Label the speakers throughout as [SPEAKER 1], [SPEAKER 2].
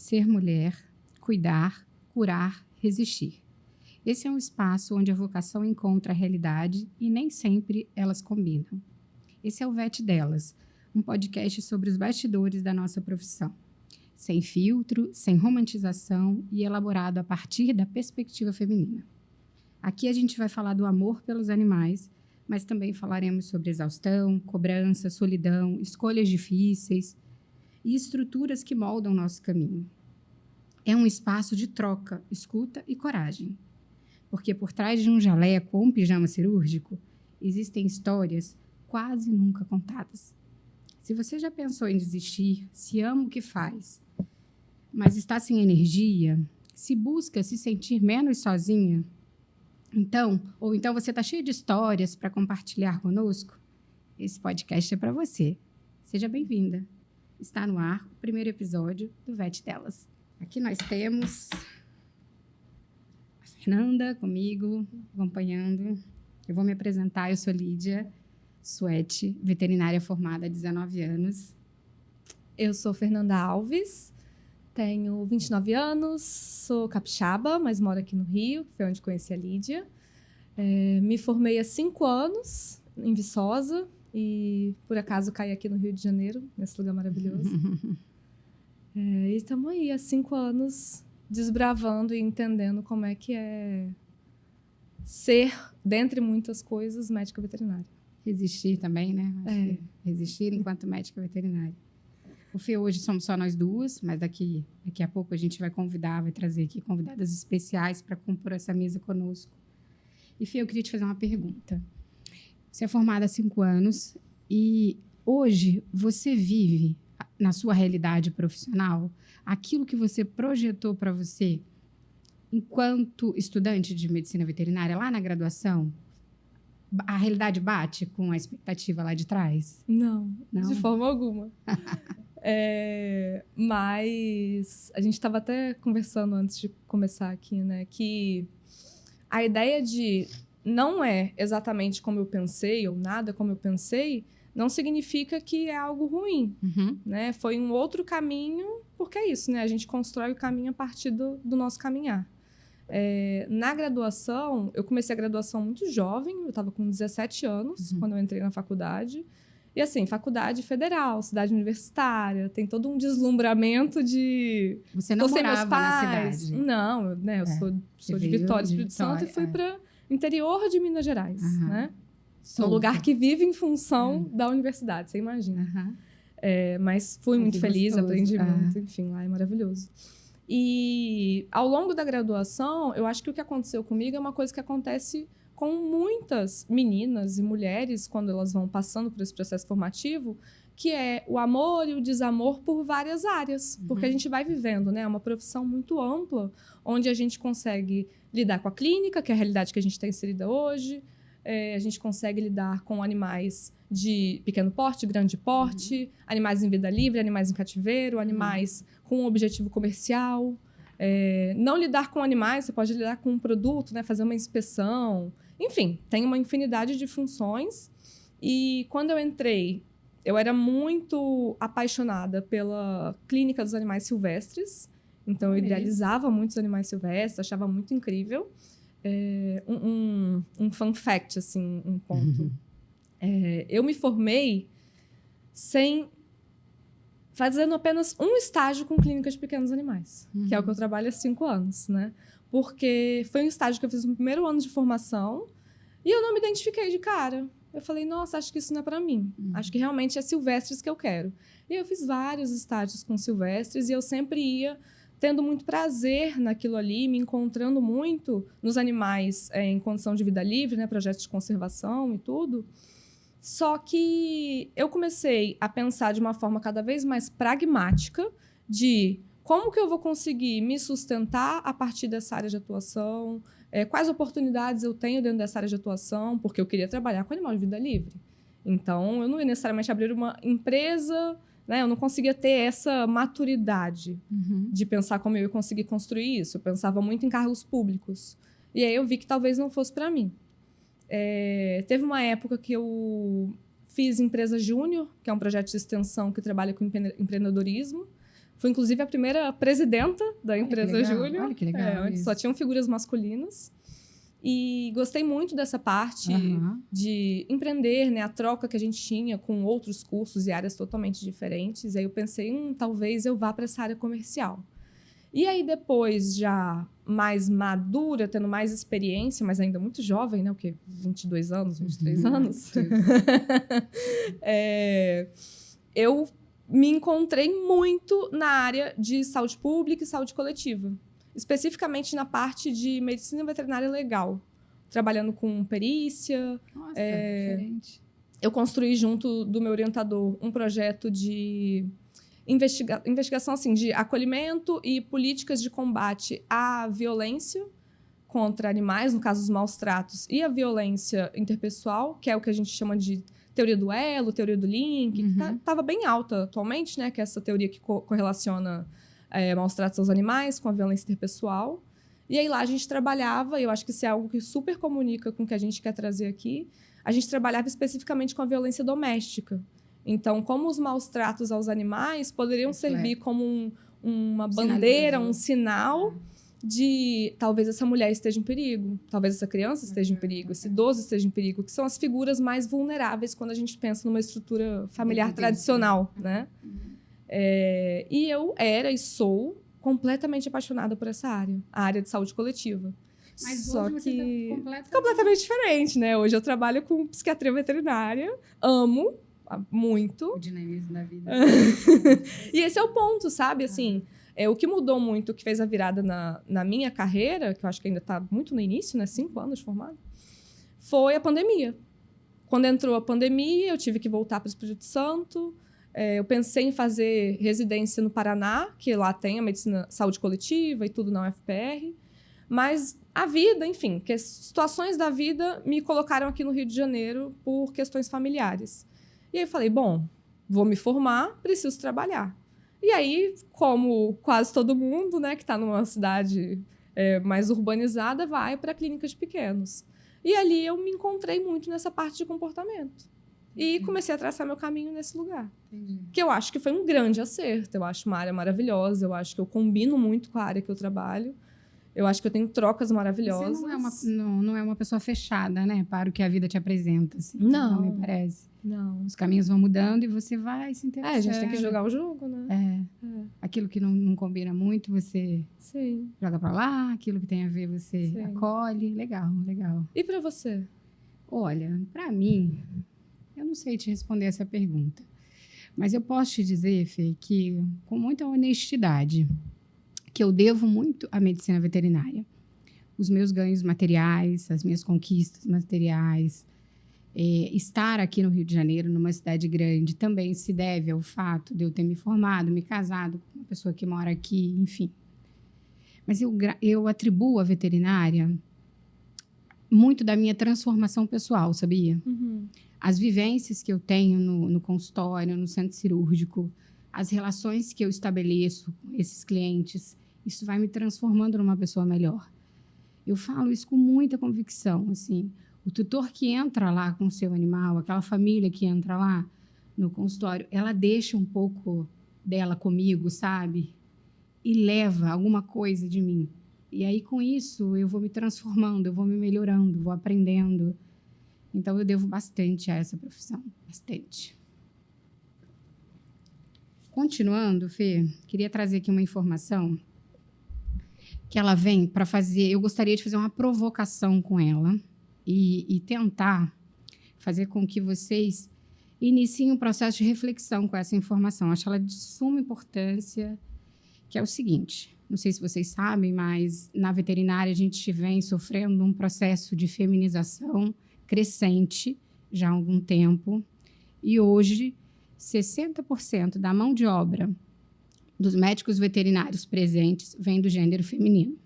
[SPEAKER 1] ser mulher, cuidar, curar, resistir. Esse é um espaço onde a vocação encontra a realidade e nem sempre elas combinam. Esse é o VET Delas, um podcast sobre os bastidores da nossa profissão. Sem filtro, sem romantização e elaborado a partir da perspectiva feminina. Aqui a gente vai falar do amor pelos animais, mas também falaremos sobre exaustão, cobrança, solidão, escolhas difíceis e estruturas que moldam nosso caminho. É um espaço de troca, escuta e coragem. Porque por trás de um jaleco ou um pijama cirúrgico, existem histórias quase nunca contadas. Se você já pensou em desistir, se ama o que faz, mas está sem energia, se busca se sentir menos sozinha, então você está cheio de histórias para compartilhar conosco, esse podcast é para você. Seja bem-vinda. Está no ar o primeiro episódio do VET Delas. Aqui nós temos a Fernanda comigo, acompanhando. Eu vou me apresentar, eu sou Lídia Suete, veterinária formada há 19 anos.
[SPEAKER 2] Eu sou Fernanda Alves, tenho 29 anos, sou capixaba, mas moro aqui no Rio, que foi onde conheci a Lídia. Me formei há 5 anos em Viçosa e, por acaso, caí aqui no Rio de Janeiro, nesse lugar maravilhoso. E estamos aí há 5 anos desbravando e entendendo como é que é ser, dentre muitas coisas, médica veterinária.
[SPEAKER 1] Resistir também, né? Resistir enquanto médica veterinária. O Fê, hoje somos só nós duas, mas daqui a pouco a gente vai trazer aqui convidadas especiais para compor essa mesa conosco. E Fê, eu queria te fazer uma pergunta. Você é formada há 5 anos e hoje você vive na sua realidade profissional aquilo que você projetou para você enquanto estudante de medicina veterinária lá na graduação? A realidade bate com a expectativa lá de trás?
[SPEAKER 2] Não? De forma alguma. Mas a gente estava até conversando antes de começar aqui, né? Que a ideia de não é exatamente como eu pensei ou nada como eu pensei não significa que é algo ruim, né? Foi um outro caminho, porque é isso, né? A gente constrói o caminho a partir do nosso caminhar. Na graduação, eu comecei a graduação muito jovem, eu estava com 17 anos quando eu entrei na faculdade. E assim, faculdade federal, cidade universitária, tem todo um deslumbramento de...
[SPEAKER 1] Você não morava na cidade?
[SPEAKER 2] Não, né, eu sou de Vitória, Espírito Santo, e fui para o interior de Minas Gerais, né? Um lugar que vive em função da universidade, você imagina. Mas fui muito feliz, gostoso. Aprendi muito, enfim, lá é maravilhoso. E ao longo da graduação, eu acho que o que aconteceu comigo é uma coisa que acontece com muitas meninas e mulheres quando elas vão passando por esse processo formativo, que é o amor e o desamor por várias áreas. Porque a gente vai vivendo, né? É uma profissão muito ampla, onde a gente consegue lidar com a clínica, que é a realidade que a gente está inserida hoje. A gente consegue lidar com animais de pequeno porte, grande porte, animais em vida livre, animais em cativeiro, animais com um objetivo comercial. Não lidar com animais, você pode lidar com um produto, né? Fazer uma inspeção. Enfim, tem uma infinidade de funções. E quando eu entrei, eu era muito apaixonada pela clínica dos animais silvestres. Então, eu idealizava muitos animais silvestres, achava muito incrível. Um fun fact, assim, um ponto. Eu me formei fazendo apenas um estágio com clínica de pequenos animais, que é o que eu trabalho há 5 anos, né? Porque foi um estágio que eu fiz no primeiro ano de formação e eu não me identifiquei de cara. Eu falei, nossa, acho que isso não é para mim. Acho que realmente é silvestres que eu quero. E eu fiz vários estágios com silvestres e eu sempre ia tendo muito prazer naquilo ali, me encontrando muito nos animais em condição de vida livre, né? Projetos de conservação e tudo. Só que eu comecei a pensar de uma forma cada vez mais pragmática de como que eu vou conseguir me sustentar a partir dessa área de atuação, quais oportunidades eu tenho dentro dessa área de atuação, porque eu queria trabalhar com animal de vida livre. Então, eu não ia necessariamente abrir uma empresa, né? Eu não conseguia ter essa maturidade de pensar como eu ia conseguir construir isso. Eu pensava muito em cargos públicos. E aí eu vi que talvez não fosse para mim. Teve uma época que eu fiz Empresa Júnior, que é um projeto de extensão que trabalha com empreendedorismo. Fui, inclusive, a primeira presidenta da empresa Júlio.
[SPEAKER 1] Olha que legal.
[SPEAKER 2] Onde só tinham figuras masculinas. E gostei muito dessa parte de empreender, né? A troca que a gente tinha com outros cursos e áreas totalmente diferentes. Aí eu pensei, talvez eu vá para essa área comercial. E aí, depois, já mais madura, tendo mais experiência, mas ainda muito jovem, né? O quê? 22 anos, 23 anos? Eu me encontrei muito na área de saúde pública e saúde coletiva. Especificamente na parte de medicina veterinária legal. Trabalhando com perícia.
[SPEAKER 1] Nossa, diferente.
[SPEAKER 2] Eu construí, junto do meu orientador, um projeto de investigação assim, de acolhimento e políticas de combate à violência contra animais, no caso, os maus tratos, e a violência interpessoal, que é o que a gente chama de teoria do elo, teoria do link, que estava bem alta atualmente, né? Que é essa teoria que correlaciona maus tratos aos animais com a violência interpessoal. E aí lá a gente trabalhava, e eu acho que isso é algo que super comunica com o que a gente quer trazer aqui, a gente trabalhava especificamente com a violência doméstica. Então, como os maus tratos aos animais poderiam servir como uma bandeira, um sinal de talvez essa mulher esteja em perigo, talvez essa criança esteja em perigo, esse idoso esteja em perigo, que são as figuras mais vulneráveis quando a gente pensa numa estrutura familiar tradicional, né? E eu era e sou completamente apaixonada por essa área, a área de saúde coletiva.
[SPEAKER 1] Mas
[SPEAKER 2] só
[SPEAKER 1] hoje você
[SPEAKER 2] que
[SPEAKER 1] tá
[SPEAKER 2] completamente diferente, né? Hoje eu trabalho com psiquiatria veterinária, amo muito.
[SPEAKER 1] O dinamismo da vida.
[SPEAKER 2] E esse é o ponto, sabe? Assim, o que mudou muito, o que fez a virada na minha carreira, que eu acho que ainda está muito no início, né? 5 anos de formado, foi a pandemia. Quando entrou a pandemia, eu tive que voltar para o Espírito Santo. Eu pensei em fazer residência no Paraná, que lá tem a medicina, saúde coletiva e tudo na UFPR. Mas a vida, enfim, que as situações da vida me colocaram aqui no Rio de Janeiro por questões familiares. E aí eu falei, bom, vou me formar, preciso trabalhar. E aí, como quase todo mundo, né, que está numa cidade mais urbanizada, vai para clínicas de pequenos. E ali eu me encontrei muito nessa parte de comportamento. E comecei a traçar meu caminho nesse lugar.
[SPEAKER 1] Entendi.
[SPEAKER 2] Que eu acho que foi um grande acerto. Eu acho uma área maravilhosa, eu acho que eu combino muito com a área que eu trabalho. Eu acho que eu tenho trocas maravilhosas.
[SPEAKER 1] Você não é uma pessoa fechada, né? Para o que a vida te apresenta, assim.
[SPEAKER 2] Não.
[SPEAKER 1] Não me parece.
[SPEAKER 2] Não.
[SPEAKER 1] Os caminhos vão mudando e você vai se interessando.
[SPEAKER 2] A gente tem que jogar o jogo, né?
[SPEAKER 1] Aquilo que não combina muito, você
[SPEAKER 2] Sim.
[SPEAKER 1] joga para lá. Aquilo que tem a ver, você acolhe. Legal, legal.
[SPEAKER 2] E para você?
[SPEAKER 1] Olha, para mim, eu não sei te responder essa pergunta. Mas eu posso te dizer, Fê, que com muita honestidade, que eu devo muito à medicina veterinária. Os meus ganhos materiais, as minhas conquistas materiais, estar aqui no Rio de Janeiro, numa cidade grande, também se deve ao fato de eu ter me formado, me casado com uma pessoa que mora aqui, enfim. Mas eu atribuo à veterinária muito da minha transformação pessoal, sabia? As vivências que eu tenho no consultório, no centro cirúrgico, as relações que eu estabeleço com esses clientes, isso vai me transformando numa pessoa melhor. Eu falo isso com muita convicção, assim. O tutor que entra lá com o seu animal, aquela família que entra lá no consultório, ela deixa um pouco dela comigo, sabe? E leva alguma coisa de mim. E aí, com isso, eu vou me transformando, eu vou me melhorando, vou aprendendo. Então, eu devo bastante a essa profissão, bastante. Continuando, Fê, queria trazer aqui uma informação que ela vem para fazer... Eu gostaria de fazer uma provocação com ela e tentar fazer com que vocês iniciem um processo de reflexão com essa informação. Acho ela de suma importância, que é o seguinte... Não sei se vocês sabem, mas na veterinária a gente vem sofrendo um processo de feminização crescente já há algum tempo. E hoje, 60% da mão de obra dos médicos veterinários presentes vem do gênero feminino.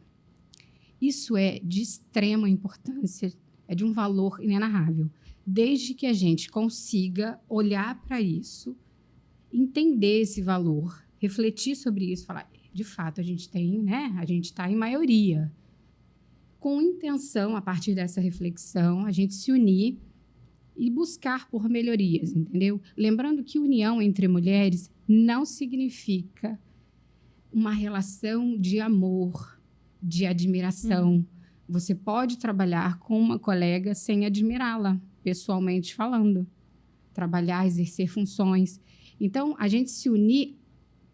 [SPEAKER 1] Isso é de extrema importância, é de um valor inenarrável. Desde que a gente consiga olhar para isso, entender esse valor, refletir sobre isso, falar, de fato, a gente tem, né? A gente está em maioria. Com intenção, a partir dessa reflexão, a gente se unir e buscar por melhorias, entendeu? Lembrando que união entre mulheres não significa uma relação de amor, de admiração. Você pode trabalhar com uma colega sem admirá-la, pessoalmente falando. Trabalhar, exercer funções. Então, a gente se unir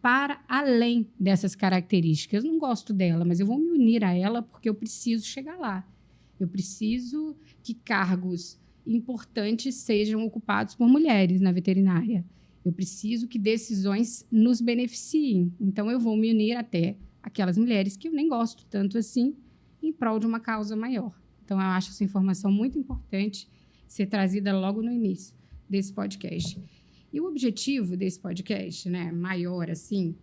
[SPEAKER 1] para além dessas características. Eu não gosto dela, mas eu vou me unir a ela porque eu preciso chegar lá. Eu preciso que cargos importantes sejam ocupados por mulheres na veterinária. Eu preciso que decisões nos beneficiem. Então, eu vou me unir até aquelas mulheres que eu nem gosto tanto assim, em prol de uma causa maior. Então, eu acho essa informação muito importante ser trazida logo no início desse podcast. E o objetivo desse podcast, né, maior assim,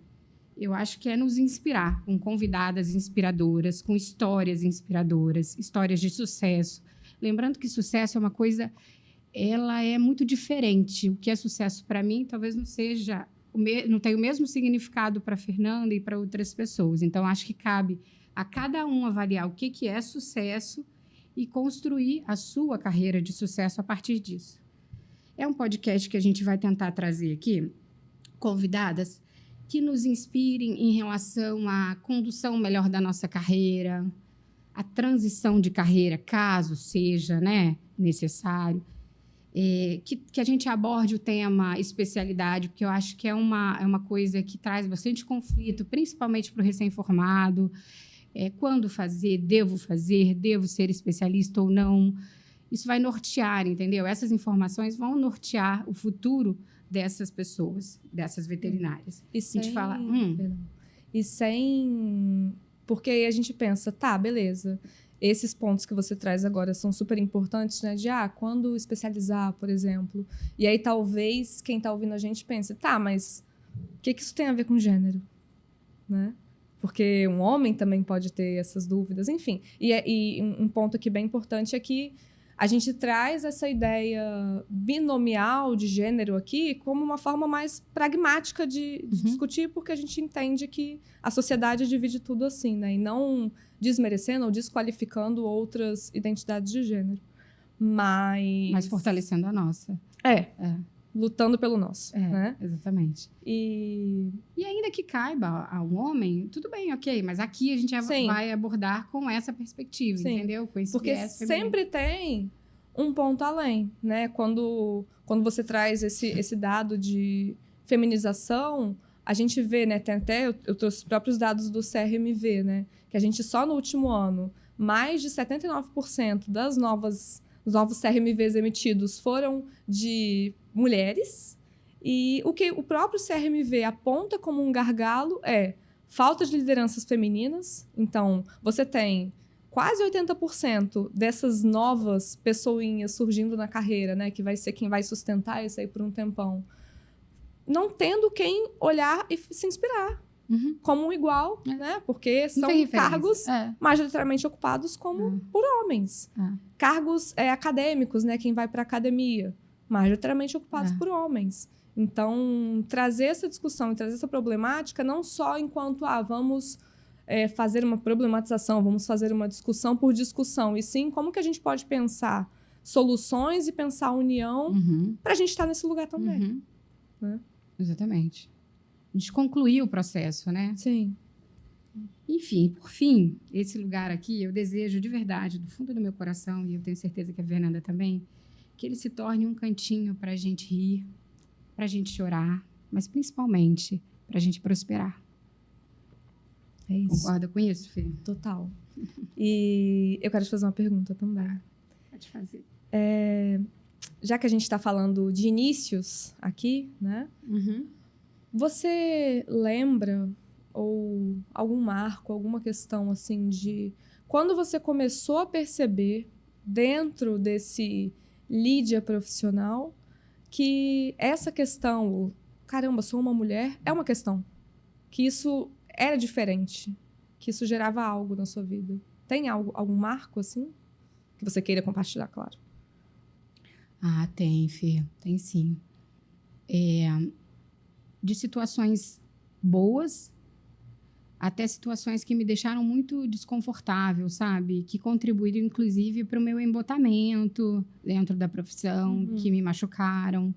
[SPEAKER 1] eu acho que é nos inspirar com convidadas inspiradoras, com histórias inspiradoras, histórias de sucesso. Lembrando que sucesso é uma coisa, ela é muito diferente. O que é sucesso para mim talvez não seja, não tenha o mesmo significado para a Fernanda e para outras pessoas. Então, acho que cabe a cada um avaliar o que é sucesso e construir a sua carreira de sucesso a partir disso. É um podcast que a gente vai tentar trazer aqui convidadas que nos inspirem em relação à condução melhor da nossa carreira, a transição de carreira, caso seja, né, necessário, que a gente aborde o tema especialidade, porque eu acho que é uma coisa que traz bastante conflito, principalmente para o recém-formado. Quando fazer, devo ser especialista ou não. Isso vai nortear, entendeu? Essas informações vão nortear o futuro dessas pessoas, dessas veterinárias.
[SPEAKER 2] E sem... A gente fala... E sem... Porque aí a gente pensa, tá, beleza, esses pontos que você traz agora são super importantes, né? De, quando especializar, por exemplo. E aí talvez quem tá ouvindo a gente pense, tá, mas o que isso tem a ver com gênero? Né? Porque um homem também pode ter essas dúvidas, enfim. E um ponto aqui bem importante é que a gente traz essa ideia binomial de gênero aqui como uma forma mais pragmática de discutir, porque a gente entende que a sociedade divide tudo assim, né? E não desmerecendo ou desqualificando outras identidades de gênero. Mas
[SPEAKER 1] fortalecendo a nossa.
[SPEAKER 2] Lutando pelo nosso, né?
[SPEAKER 1] Exatamente.
[SPEAKER 2] E
[SPEAKER 1] ainda que caiba ao homem, tudo bem, ok, mas aqui a gente vai abordar com essa perspectiva, entendeu? Com esse
[SPEAKER 2] porque sempre tem um ponto além, né? Quando você traz esse dado de feminização, a gente vê, né? Tem até, eu trouxe os próprios dados do CRMV, né? Que a gente só no último ano, mais de 79% dos novos CRMVs emitidos foram de mulheres, e o que o próprio CRMV aponta como um gargalo é falta de lideranças femininas. Então, você tem quase 80% dessas novas pessoinhas surgindo na carreira, né, que vai ser quem vai sustentar isso aí por um tempão, não tendo quem olhar e se inspirar como um igual, né? Porque são cargos majoritariamente ocupados por homens. Cargos acadêmicos, né? Quem vai para a academia, majoritariamente ocupados por homens. Então, trazer essa discussão e trazer essa problemática não só enquanto vamos fazer uma problematização, vamos fazer uma discussão por discussão, e sim como que a gente pode pensar soluções e pensar união para a gente estar nesse lugar também. Né?
[SPEAKER 1] Exatamente. A gente concluir o processo, né?
[SPEAKER 2] Sim.
[SPEAKER 1] Enfim, por fim, esse lugar aqui, eu desejo de verdade, do fundo do meu coração, e eu tenho certeza que a Fernanda também, que ele se torne um cantinho para a gente rir, para a gente chorar, mas principalmente para a gente prosperar.
[SPEAKER 2] É isso.
[SPEAKER 1] Concorda com isso, Fê?
[SPEAKER 2] Total. E eu quero te fazer uma pergunta também.
[SPEAKER 1] Pode fazer.
[SPEAKER 2] Já que a gente está falando de inícios aqui, né? Você lembra, ou algum marco, alguma questão assim de quando você começou a perceber dentro desse lídia profissional que essa questão, caramba, sou uma mulher, é uma questão, que isso era diferente, que isso gerava algo na sua vida? Tem algum marco assim que você queira compartilhar, claro?
[SPEAKER 1] Tem, Fê, tem sim. De situações boas até situações que me deixaram muito desconfortável, sabe? Que contribuíram, inclusive, para o meu embotamento dentro da profissão, que me machucaram.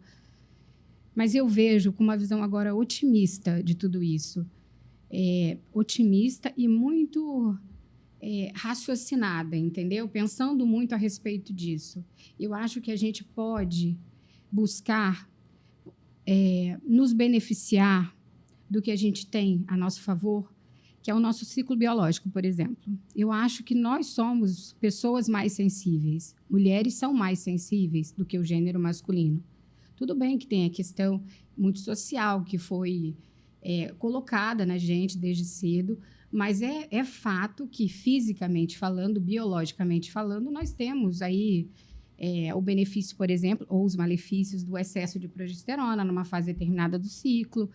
[SPEAKER 1] Mas eu vejo com uma visão agora otimista de tudo isso. otimista e muito raciocinada, entendeu? Pensando muito a respeito disso. Eu acho que a gente pode buscar nos beneficiar do que a gente tem a nosso favor, que é o nosso ciclo biológico, por exemplo. Eu acho que nós somos pessoas mais sensíveis. Mulheres são mais sensíveis do que o gênero masculino. Tudo bem que tem a questão muito social que foi colocada na gente desde cedo, mas é fato que, fisicamente falando, biologicamente falando, nós temos aí o benefício, por exemplo, ou os malefícios do excesso de progesterona numa fase determinada do ciclo,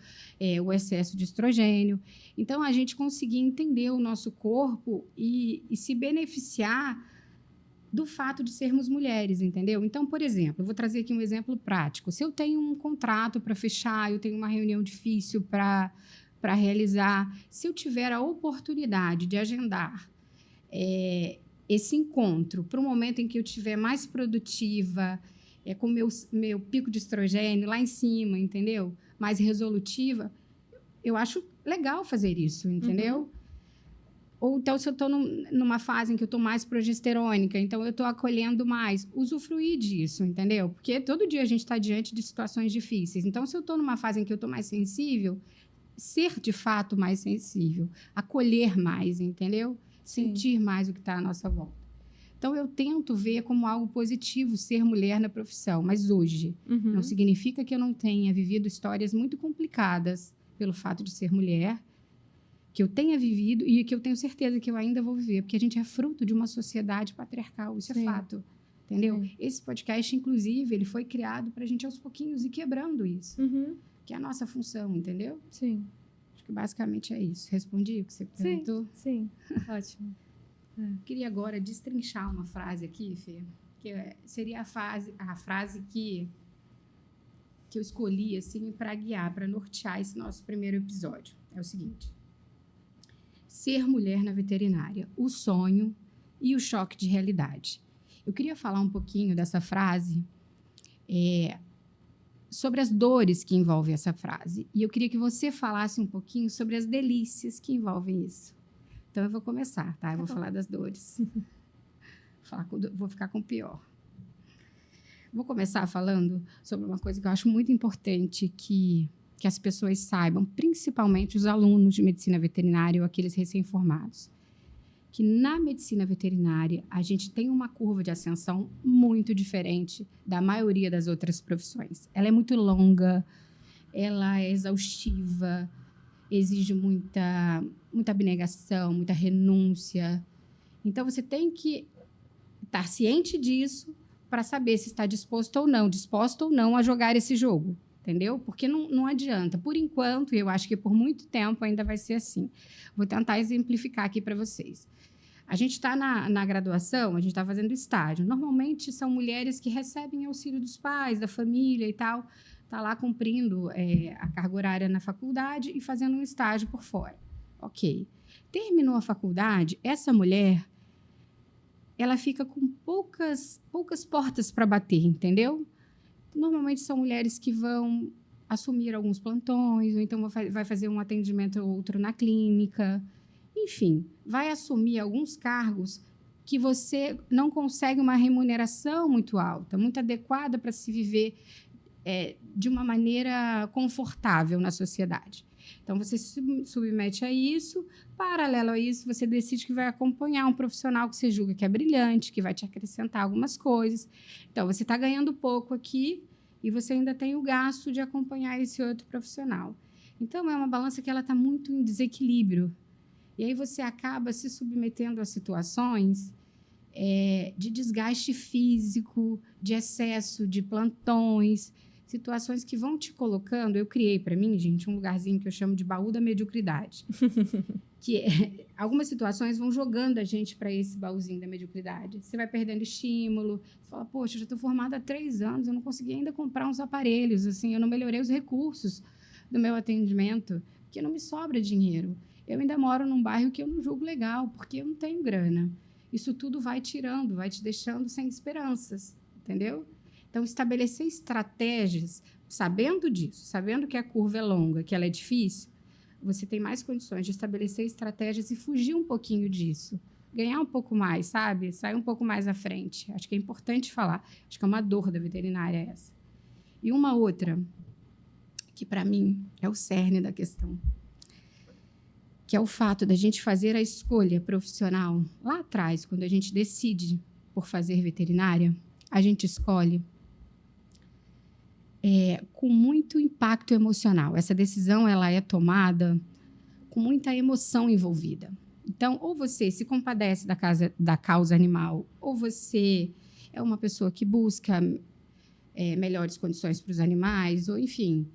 [SPEAKER 1] o excesso de estrogênio. Então, a gente conseguir entender o nosso corpo e se beneficiar do fato de sermos mulheres, entendeu? Então, por exemplo, eu vou trazer aqui um exemplo prático. Se eu tenho um contrato para fechar, eu tenho uma reunião difícil para realizar, se eu tiver a oportunidade de agendar esse encontro para o momento em que eu estiver mais produtiva, com meu pico de estrogênio lá em cima, entendeu? Mais resolutiva, eu acho legal fazer isso, entendeu? Uhum. Ou então, se eu estou numa fase em que eu estou mais progesterônica, então eu estou acolhendo mais, usufruir disso, entendeu? Porque todo dia a gente está diante de situações difíceis. Então, se eu estou numa fase em que eu estou mais sensível, ser de fato mais sensível, acolher mais, entendeu? Sentir mais o que está à nossa volta. Então, eu tento ver como algo positivo ser mulher na profissão, mas hoje não significa que eu não tenha vivido histórias muito complicadas pelo fato de ser mulher, que eu tenha vivido e que eu tenho certeza que eu ainda vou viver, porque a gente é fruto de uma sociedade patriarcal, isso é fato, entendeu? Sim. Esse podcast, inclusive, ele foi criado para a gente aos pouquinhos ir quebrando isso, que é a nossa função, entendeu?
[SPEAKER 2] Sim.
[SPEAKER 1] Acho que basicamente é isso. Respondi o que você perguntou?
[SPEAKER 2] Sim, ótimo.
[SPEAKER 1] Queria agora destrinchar uma frase aqui, Fê, que seria a frase que eu escolhi assim, para guiar, para nortear esse nosso primeiro episódio. É o seguinte: ser mulher na veterinária, o sonho e o choque de realidade. Eu queria falar um pouquinho dessa frase, sobre as dores que envolvem essa frase. E eu queria que você falasse um pouquinho sobre as delícias que envolvem isso. Então, eu vou começar, tá? Eu vou falar das dores. Vou ficar com o pior. Vou começar falando sobre uma coisa que eu acho muito importante que as pessoas saibam, principalmente os alunos de medicina veterinária ou aqueles recém-formados, que na medicina veterinária a gente tem uma curva de ascensão muito diferente da maioria das outras profissões. Ela é muito longa, ela é exaustiva, exige muita abnegação, muita renúncia. Então, você tem que estar ciente disso para saber se está disposta ou não a jogar esse jogo. Entendeu? Porque não adianta. Por enquanto, eu acho que por muito tempo ainda vai ser assim. Vou tentar exemplificar aqui para vocês. A gente está na graduação, a gente está fazendo estágio. Normalmente, são mulheres que recebem auxílio dos pais, da família e tal. Está lá cumprindo a carga horária na faculdade e fazendo um estágio por fora. Ok. Terminou a faculdade, essa mulher, ela fica com poucas portas para bater, entendeu? Normalmente são mulheres que vão assumir alguns plantões, ou então vai fazer um atendimento ou outro na clínica. Enfim, vai assumir alguns cargos que você não consegue uma remuneração muito alta, muito adequada para se viver de uma maneira confortável na sociedade. Então, você se submete a isso. Paralelo a isso, você decide que vai acompanhar um profissional que você julga que é brilhante, que vai te acrescentar algumas coisas. Então, você está ganhando pouco aqui e você ainda tem o gasto de acompanhar esse outro profissional. Então, é uma balança que ela está muito em desequilíbrio. E aí você acaba se submetendo a situações de desgaste físico, de excesso de plantões, situações que vão te colocando. Eu criei para mim, gente, um lugarzinho que eu chamo de baú da mediocridade. Algumas situações vão jogando a gente para esse baúzinho da mediocridade. Você vai perdendo estímulo, você fala, poxa, eu já estou formada há 3 anos, eu não consegui ainda comprar uns aparelhos, assim, eu não melhorei os recursos do meu atendimento, porque não me sobra dinheiro. Eu ainda moro num bairro que eu não julgo legal, porque eu não tenho grana. Isso tudo vai tirando, vai te deixando sem esperanças, entendeu? Então, estabelecer estratégias, sabendo disso, sabendo que a curva é longa, que ela é difícil, você tem mais condições de estabelecer estratégias e fugir um pouquinho disso. Ganhar um pouco mais, sabe? Sair um pouco mais à frente. Acho que é importante falar. Acho que é uma dor da veterinária essa. E uma outra, que para mim é o cerne da questão, que é o fato da gente fazer a escolha profissional. Lá atrás, quando a gente decide por fazer veterinária, a gente escolhe com muito impacto emocional. Essa decisão ela é tomada com muita emoção envolvida. Então, ou você se compadece da causa animal, ou você é uma pessoa que busca melhores condições para os animais, ou enfim,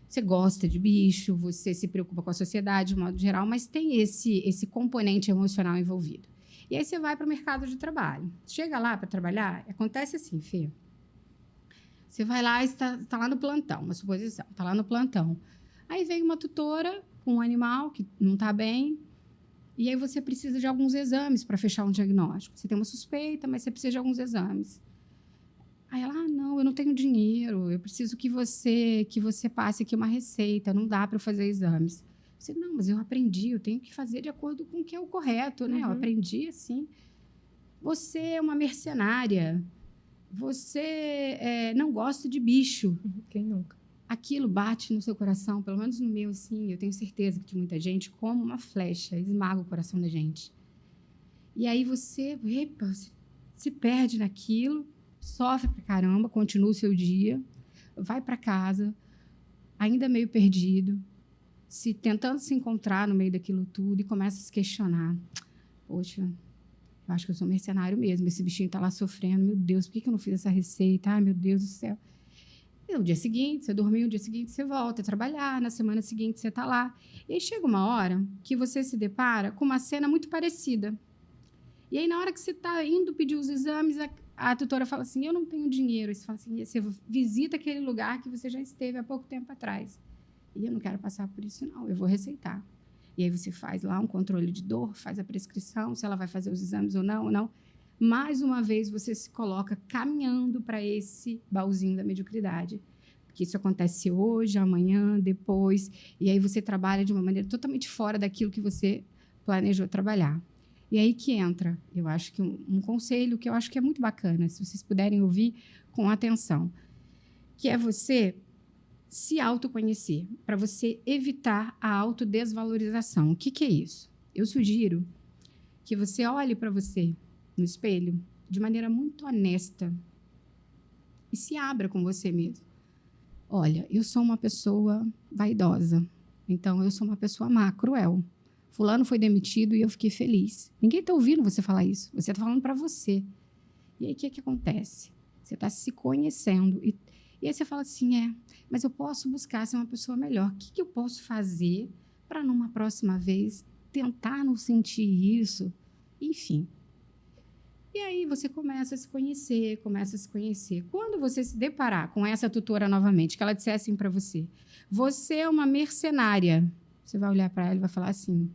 [SPEAKER 1] você gosta de bicho, você se preocupa com a sociedade de modo geral, mas tem esse componente emocional envolvido. E aí você vai para o mercado de trabalho. Chega lá para trabalhar, acontece assim, Fê. Você vai lá e está lá no plantão, uma suposição, está lá no plantão. Aí vem uma tutora com um animal que não está bem, e aí você precisa de alguns exames para fechar um diagnóstico. Você tem uma suspeita, mas você precisa de alguns exames. Aí ela, não, eu não tenho dinheiro, eu preciso que você passe aqui uma receita, não dá para eu fazer exames. Você, não, mas eu aprendi, eu tenho que fazer de acordo com o que é o correto, né? Eu aprendi assim. Você é uma mercenária, você não gosta de bicho.
[SPEAKER 2] Quem nunca?
[SPEAKER 1] Aquilo bate no seu coração, pelo menos no meu, assim, eu tenho certeza que de muita gente, como uma flecha, esmaga o coração da gente. E aí você se perde naquilo, sofre pra caramba, continua o seu dia, vai para casa, ainda meio perdido, tentando se encontrar no meio daquilo tudo e começa a se questionar. Poxa, eu acho que eu sou mercenário mesmo, esse bichinho está lá sofrendo, meu Deus, por que eu não fiz essa receita? Ai, meu Deus do céu. E no dia seguinte, você dormiu, no dia seguinte você volta a trabalhar, na semana seguinte você está lá. E aí chega uma hora que você se depara com uma cena muito parecida. E aí, na hora que você está indo pedir os exames, a tutora fala assim, eu não tenho dinheiro. Aí você fala assim, você visita aquele lugar que você já esteve há pouco tempo atrás. E eu não quero passar por isso, não, eu vou receitar. E aí você faz lá um controle de dor, faz a prescrição, se ela vai fazer os exames ou não. Mais uma vez, você se coloca caminhando para esse baúzinho da mediocridade. Porque isso acontece hoje, amanhã, depois. E aí você trabalha de uma maneira totalmente fora daquilo que você planejou trabalhar. E aí que entra, eu acho que um conselho que eu acho que é muito bacana, se vocês puderem ouvir com atenção, que é você se autoconhecer, para você evitar a autodesvalorização. O que é isso? Eu sugiro que você olhe para você no espelho de maneira muito honesta e se abra com você mesmo. Olha, eu sou uma pessoa vaidosa, então eu sou uma pessoa má, cruel. Fulano foi demitido e eu fiquei feliz. Ninguém está ouvindo você falar isso, você está falando para você. E aí o que acontece? Você está se conhecendo e aí você fala assim, mas eu posso buscar ser uma pessoa melhor. O que eu posso fazer para, numa próxima vez, tentar não sentir isso? Enfim. E aí você começa a se conhecer. Quando você se deparar com essa tutora novamente, que ela disser assim para você, você é uma mercenária, você vai olhar para ela e vai falar assim,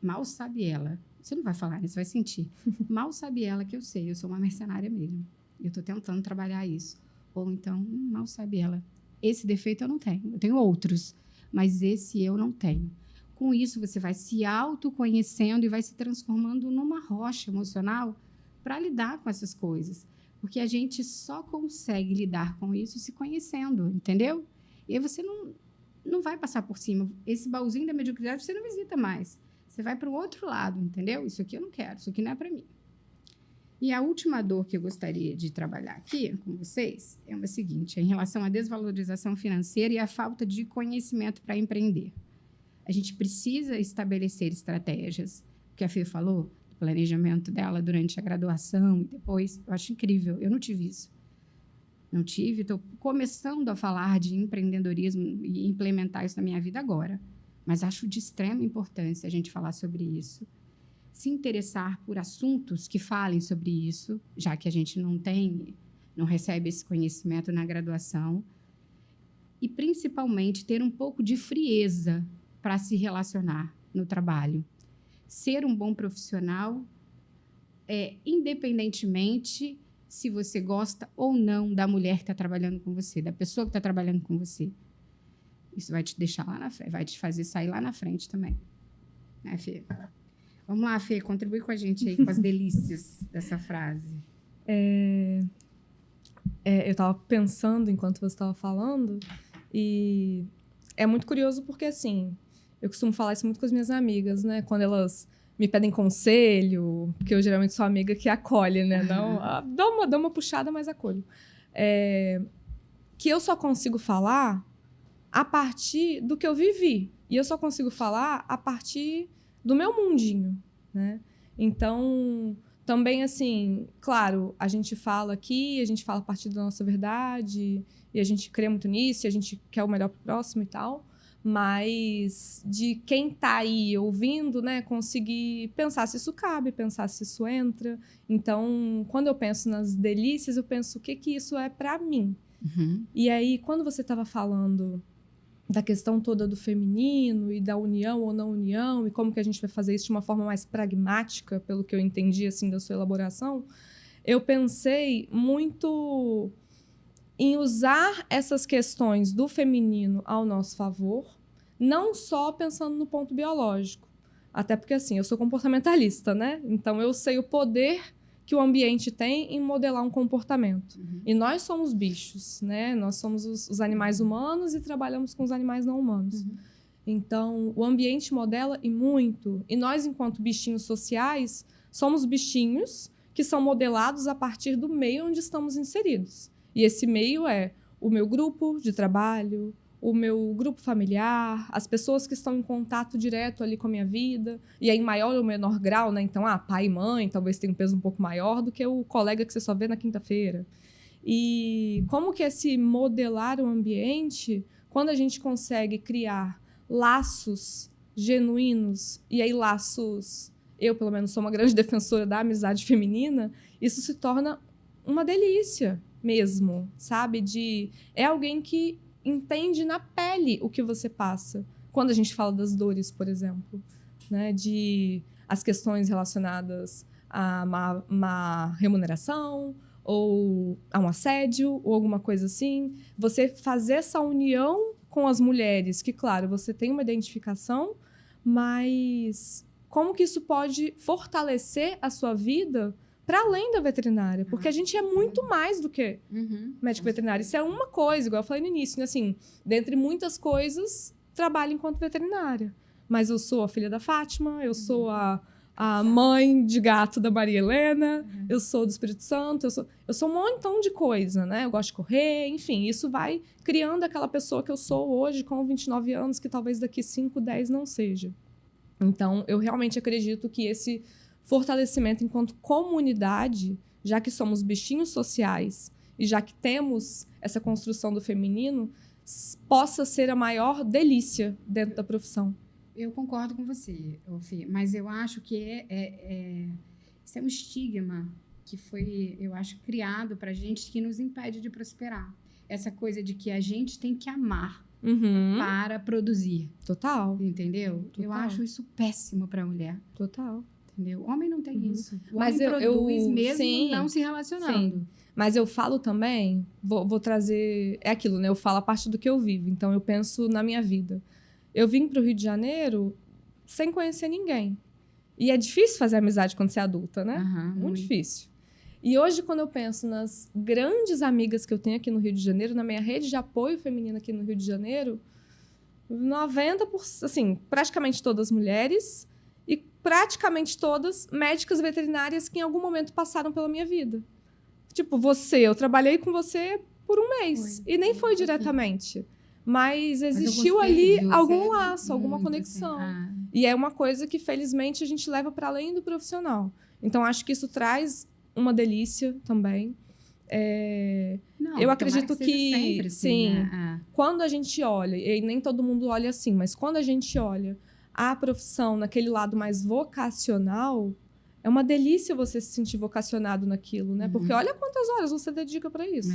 [SPEAKER 1] mal sabe ela. Você não vai falar, né? Você vai sentir. Mal sabe ela que eu sei, eu sou uma mercenária mesmo. Eu estou tentando trabalhar isso. Ou então, mal sabe ela. Esse defeito eu não tenho. Eu tenho outros, mas esse eu não tenho. Com isso, você vai se autoconhecendo e vai se transformando numa rocha emocional para lidar com essas coisas. Porque a gente só consegue lidar com isso se conhecendo, entendeu? E aí você não vai passar por cima. Esse baúzinho da mediocridade você não visita mais. Você vai para o outro lado, entendeu? Isso aqui eu não quero, isso aqui não é para mim. E a última dor que eu gostaria de trabalhar aqui com vocês é a seguinte, em relação à desvalorização financeira e à falta de conhecimento para empreender. A gente precisa estabelecer estratégias, o que a Fê falou, do planejamento dela durante a graduação e depois, eu acho incrível, eu não tive isso. Não tive, estou começando a falar de empreendedorismo e implementar isso na minha vida agora, mas acho de extrema importância a gente falar sobre isso. Se interessar por assuntos que falem sobre isso, já que a gente não recebe esse conhecimento na graduação, e principalmente ter um pouco de frieza para se relacionar no trabalho. Ser um bom profissional, independentemente se você gosta ou não da mulher que está trabalhando com você, da pessoa que está trabalhando com você. Isso vai te deixar lá na frente, vai te fazer sair lá na frente também. Né, Fê? Vamos lá, Fê, contribui com a gente aí com as delícias dessa frase.
[SPEAKER 2] Eu estava pensando enquanto você estava falando, e é muito curioso porque, assim, eu costumo falar isso muito com as minhas amigas, né? Quando elas me pedem conselho, porque eu geralmente sou amiga que acolhe, né? Não, dá uma puxada, mas acolho. Que eu só consigo falar a partir do que eu vivi. E eu só consigo falar a partir do meu mundinho, né? Então, também, assim, claro, a gente fala aqui, a gente fala a partir da nossa verdade, e a gente crê muito nisso, e a gente quer o melhor pro próximo e tal, mas de quem tá aí ouvindo, né, conseguir pensar se isso cabe, pensar se isso entra. Então, quando eu penso nas delícias, eu penso o que isso é para mim.
[SPEAKER 1] Uhum.
[SPEAKER 2] E aí, quando você estava falando da questão toda do feminino e da união ou não união, e como que a gente vai fazer isso de uma forma mais pragmática, pelo que eu entendi, assim, da sua elaboração, eu pensei muito em usar essas questões do feminino ao nosso favor, não só pensando no ponto biológico. Até porque, assim, eu sou comportamentalista, né? Então, eu sei o poder que o ambiente tem em modelar um comportamento.
[SPEAKER 1] Uhum.
[SPEAKER 2] E nós somos bichos, né? Nós somos os animais humanos e trabalhamos com os animais não humanos.
[SPEAKER 1] Uhum.
[SPEAKER 2] Então, o ambiente modela e muito. E nós, enquanto bichinhos sociais, somos bichinhos que são modelados a partir do meio onde estamos inseridos. E esse meio é o meu grupo de trabalho, o meu grupo familiar, as pessoas que estão em contato direto ali com a minha vida, e aí em maior ou menor grau, né? Então, pai e mãe talvez tenham um peso um pouco maior do que o colega que você só vê na quinta-feira. E como que esse modelar o ambiente, quando a gente consegue criar laços genuínos, e aí laços, eu pelo menos sou uma grande defensora da amizade feminina, isso se torna uma delícia mesmo, sabe? É alguém que entende na pele o que você passa. Quando a gente fala das dores, por exemplo, né? As questões relacionadas a uma remuneração, ou a um assédio, ou alguma coisa assim. Você fazer essa união com as mulheres, que, claro, você tem uma identificação, mas como que isso pode fortalecer a sua vida para além da veterinária? Porque a gente é muito mais do que médico veterinário. Isso é uma coisa, igual eu falei no início, né? Assim, dentre muitas coisas, trabalho enquanto veterinária. Mas eu sou a filha da Fátima, eu sou a mãe de gato da Maria Helena, eu sou do Espírito Santo, eu sou um montão de coisa, né? Eu gosto de correr, enfim, isso vai criando aquela pessoa que eu sou hoje com 29 anos, que talvez daqui 5, 10 não seja. Então, eu realmente acredito que esse fortalecimento enquanto comunidade, já que somos bichinhos sociais e já que temos essa construção do feminino, possa ser a maior delícia dentro da profissão.
[SPEAKER 1] Eu concordo com você, Fê, mas eu acho que isso é um estigma que foi, eu acho, criado para a gente, que nos impede de prosperar. Essa coisa de que a gente tem que amar para produzir.
[SPEAKER 2] Total.
[SPEAKER 1] Entendeu?
[SPEAKER 2] Total.
[SPEAKER 1] Eu acho isso péssimo para a mulher.
[SPEAKER 2] Total.
[SPEAKER 1] Entendeu? O homem não tem isso. O
[SPEAKER 2] Mas
[SPEAKER 1] homem produz mesmo
[SPEAKER 2] sim,
[SPEAKER 1] não se relacionando.
[SPEAKER 2] Sim. Mas eu falo também, vou trazer... É aquilo, né? Eu falo a partir do que eu vivo. Então, eu penso na minha vida. Eu vim para o Rio de Janeiro sem conhecer ninguém. E é difícil fazer amizade quando você é adulta, né? Muito difícil. E hoje, quando eu penso nas grandes amigas que eu tenho aqui no Rio de Janeiro, na minha rede de apoio feminino aqui no Rio de Janeiro, 90%, assim, praticamente todas mulheres e praticamente todas médicas veterinárias que em algum momento passaram pela minha vida. Tipo, eu trabalhei com você por um mês. E nem foi diretamente. Mas existiu ali algum laço, alguma conexão. E é uma coisa que, felizmente, a gente leva para além do profissional. Então, acho que isso traz uma delícia também. Eu acredito que
[SPEAKER 1] sempre,
[SPEAKER 2] sim,
[SPEAKER 1] né?
[SPEAKER 2] Quando a gente olha, e nem todo mundo olha assim, mas quando a gente olha a profissão naquele lado mais vocacional, é uma delícia você se sentir vocacionado naquilo, né? Porque olha quantas horas você dedica para isso.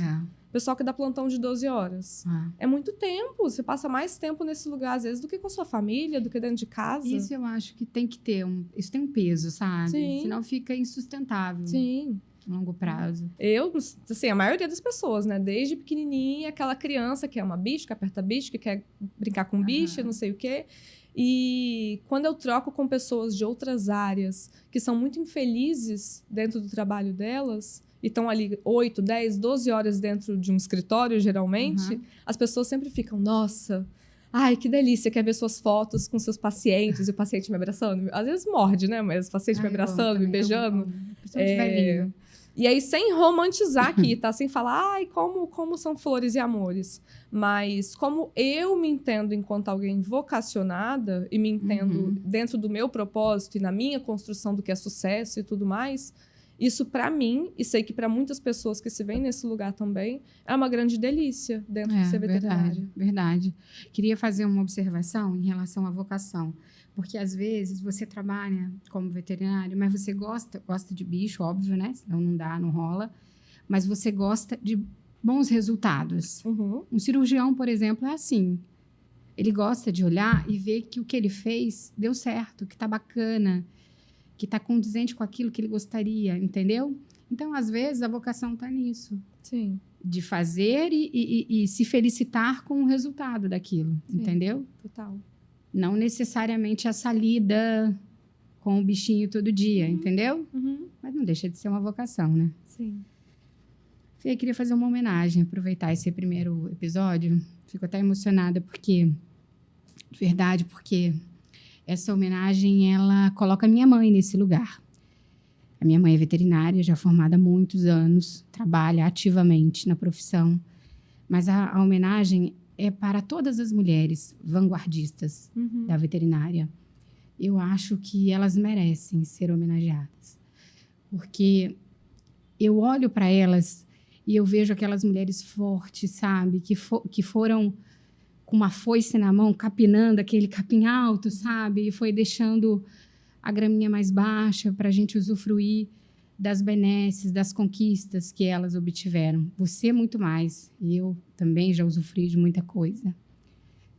[SPEAKER 2] Pessoal que dá plantão de 12 horas. É muito tempo. Você passa mais tempo nesse lugar, às vezes, do que com a sua família, do que dentro de casa.
[SPEAKER 1] Isso eu acho que tem que ter isso tem um peso, sabe?
[SPEAKER 2] Sim.
[SPEAKER 1] Senão fica insustentável.
[SPEAKER 2] Sim.
[SPEAKER 1] Longo prazo.
[SPEAKER 2] Eu, assim, a maioria das pessoas, né? Desde pequenininha, aquela criança que é uma bicho, que aperta bicho, que quer brincar com bicho, não sei o quê. E quando eu troco com pessoas de outras áreas que são muito infelizes dentro do trabalho delas e estão ali 8, 10, 12 horas dentro de um escritório, geralmente, as pessoas sempre ficam, nossa, ai, que delícia, quer ver suas fotos com seus pacientes e o paciente me abraçando. Às vezes morde, né? Mas o paciente me abraçando, me beijando. E aí, sem romantizar aqui, tá? Sem falar, ai, como são flores e amores. Mas como eu me entendo enquanto alguém vocacionada e me entendo dentro do meu propósito e na minha construção do que é sucesso e tudo mais, isso para mim, e sei que para muitas pessoas que se veem nesse lugar também, é uma grande delícia dentro de ser veterinária.
[SPEAKER 1] Verdade. Queria fazer uma observação em relação à vocação. Porque, às vezes, você trabalha como veterinário, mas você gosta de bicho, óbvio, né? Senão não dá, não rola. Mas você gosta de bons resultados. Um cirurgião, por exemplo, é assim. Ele gosta de olhar e ver que o que ele fez deu certo, que tá bacana, que tá condizente com aquilo que ele gostaria, entendeu? Então, às vezes, a vocação tá nisso.
[SPEAKER 2] Sim.
[SPEAKER 1] De fazer e se felicitar com o resultado daquilo, entendeu?
[SPEAKER 2] Total.
[SPEAKER 1] Não necessariamente essa lida com o bichinho todo dia, entendeu? Mas não deixa de ser uma vocação, né?
[SPEAKER 2] Sim.
[SPEAKER 1] Fê, eu queria fazer uma homenagem, aproveitar esse primeiro episódio. Fico até emocionada porque essa homenagem, ela coloca a minha mãe nesse lugar. A minha mãe é veterinária, já formada há muitos anos, trabalha ativamente na profissão. Mas a homenagem é para todas as mulheres vanguardistas da veterinária. Eu acho que elas merecem ser homenageadas. Porque eu olho para elas e eu vejo aquelas mulheres fortes, sabe? Que foram com uma foice na mão, capinando aquele capim alto, sabe? E foi deixando a graminha mais baixa para a gente usufruir das benesses, das conquistas que elas obtiveram. Você muito mais. E eu também já usufruí de muita coisa.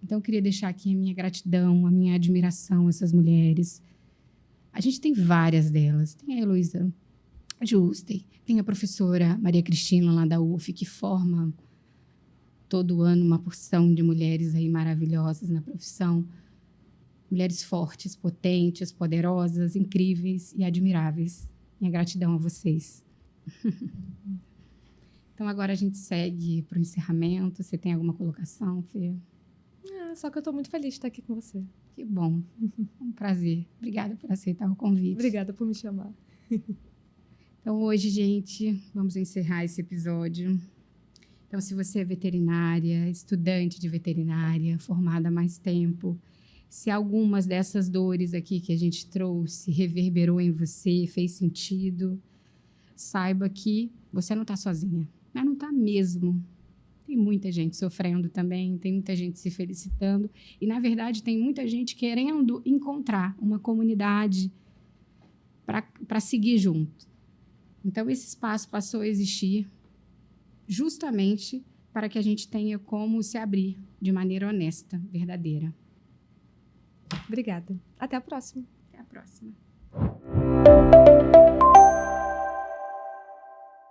[SPEAKER 1] Então, eu queria deixar aqui a minha gratidão, a minha admiração a essas mulheres. A gente tem várias delas. Tem a Heloísa Juste, tem a professora Maria Cristina, lá da UF, que forma todo ano uma porção de mulheres aí maravilhosas na profissão. Mulheres fortes, potentes, poderosas, incríveis e admiráveis. Minha gratidão a vocês. Então, agora a gente segue para o encerramento. Você tem alguma colocação, Fê?
[SPEAKER 2] Só que eu estou muito feliz de estar aqui com você.
[SPEAKER 1] Que bom. Um prazer. Obrigada por aceitar o convite.
[SPEAKER 2] Obrigada por me chamar.
[SPEAKER 1] Então, hoje, gente, vamos encerrar esse episódio. Então, se você é veterinária, estudante de veterinária, formada há mais tempo, se algumas dessas dores aqui que a gente trouxe reverberou em você, fez sentido, saiba que você não está sozinha. Mas não está mesmo. Tem muita gente sofrendo também, tem muita gente se felicitando. E, na verdade, tem muita gente querendo encontrar uma comunidade para seguir junto. Então, esse espaço passou a existir justamente para que a gente tenha como se abrir de maneira honesta, verdadeira.
[SPEAKER 2] Obrigada. Até a próxima.
[SPEAKER 1] Até a próxima.